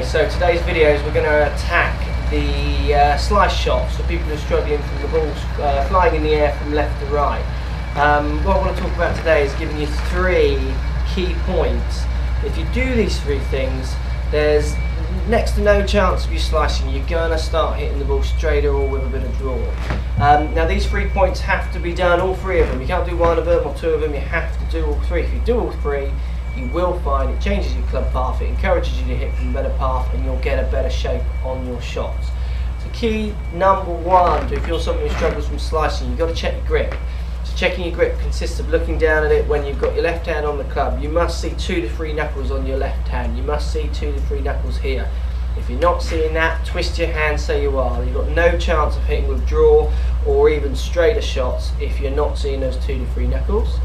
so today's videos we're going to attack the slice shots for people who are struggling from the balls flying in the air from left to right. What I want to talk about today is giving you 3 key points. If you do these 3 things, there's next to no chance of you slicing. You're going to start hitting the ball straighter or with a bit of draw. Now these 3 points have to be done, all 3 of them. You can't do 1 of them or 2 of them, you have to do all 3. If you do all 3, you will find it changes your club path, it encourages you to hit from a better path, and you'll get a better shape on your shots. So key number 1, if you're someone who struggles from slicing, you've got to check your grip. So checking your grip consists of looking down at it when you've got your left hand on the club. You must see 2 to 3 knuckles on your left hand. You must see 2 to 3 knuckles here. If you're not seeing that, twist your hand so you are. You've got no chance of hitting with draw or even straighter shots if you're not seeing those 2 to 3 knuckles.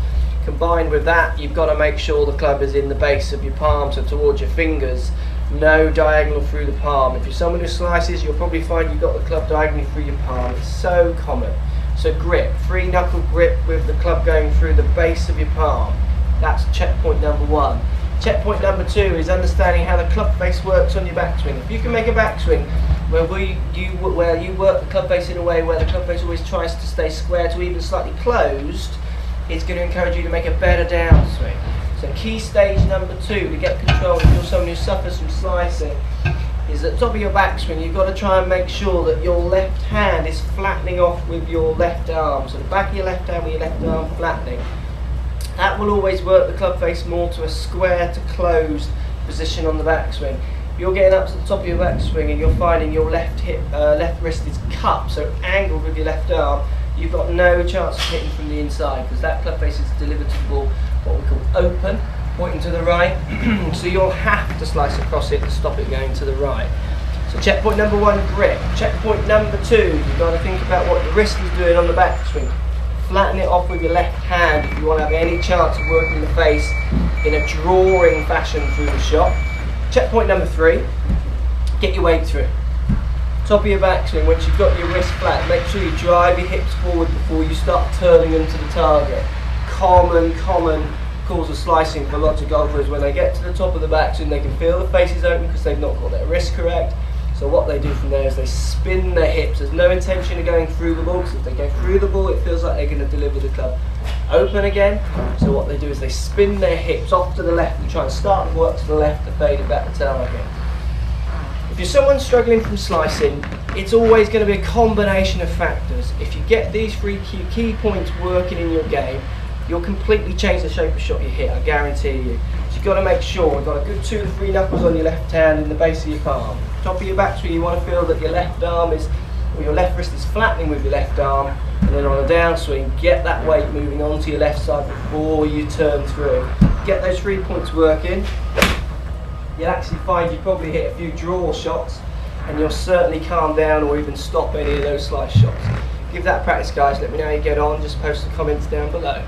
Combined with that, you've got to make sure the club is in the base of your palm, so towards your fingers, no diagonal through the palm. If you're someone who slices, you'll probably find you've got the club diagonally through your palm. It's so common. So grip, 3 knuckle grip with the club going through the base of your palm. That's checkpoint number 1. Checkpoint number 2 is understanding how the club face works on your backswing. If you can make a backswing where you work the club face in a way where the club face always tries to stay square to even slightly closed, it's going to encourage you to make a better downswing. So key stage number 2 to get control if you're someone who suffers from slicing is at the top of your backswing. You've got to try and make sure that your left hand is flattening off with your left arm. So the back of your left hand with your left arm flattening. That will always work the club face more to a square to closed position on the backswing. You're getting up to the top of your backswing and you're finding your left wrist is cupped, so angled with your left arm. You've got no chance of hitting from the inside because that club face is delivered to the ball what we call open, pointing to the right. So you'll have to slice across it to stop it going to the right. So checkpoint number 1, grip. Checkpoint number 2, you've got to think about what your wrist is doing on the backswing. Flatten it off with your left hand if you want to have any chance of working the face in a drawing fashion through the shot. Checkpoint number 3, get your weight through. Top of your backswing, once you've got your wrist flat, make sure you drive your hips forward before you start turning them to the target. Common cause of slicing for lots of golfers. When they get to the top of the backswing, they can feel the faces open because they've not got their wrist correct. So what they do from there is they spin their hips. There's no intention of going through the ball, because if they go through the ball, it feels like they're going to deliver the club open again. So what they do is they spin their hips off to the left and try and start and work to the left to fade it back to target. If you're someone struggling from slicing, it's always going to be a combination of factors. If you get these 3 key points working in your game, you'll completely change the shape of shot you hit, I guarantee you. So you've got to make sure you've got a good 2 to 3 knuckles on your left hand in the base of your palm. Top of your backswing, you want to feel that your left arm is, or your left wrist is flattening with your left arm, and then on a downswing, get that weight moving onto your left side before you turn through. Get those 3 points working. You'll actually find you probably hit a few draw shots, and you'll certainly calm down or even stop any of those slice shots. Give that a practice, guys. Let me know how you get on. Just post the comments down below.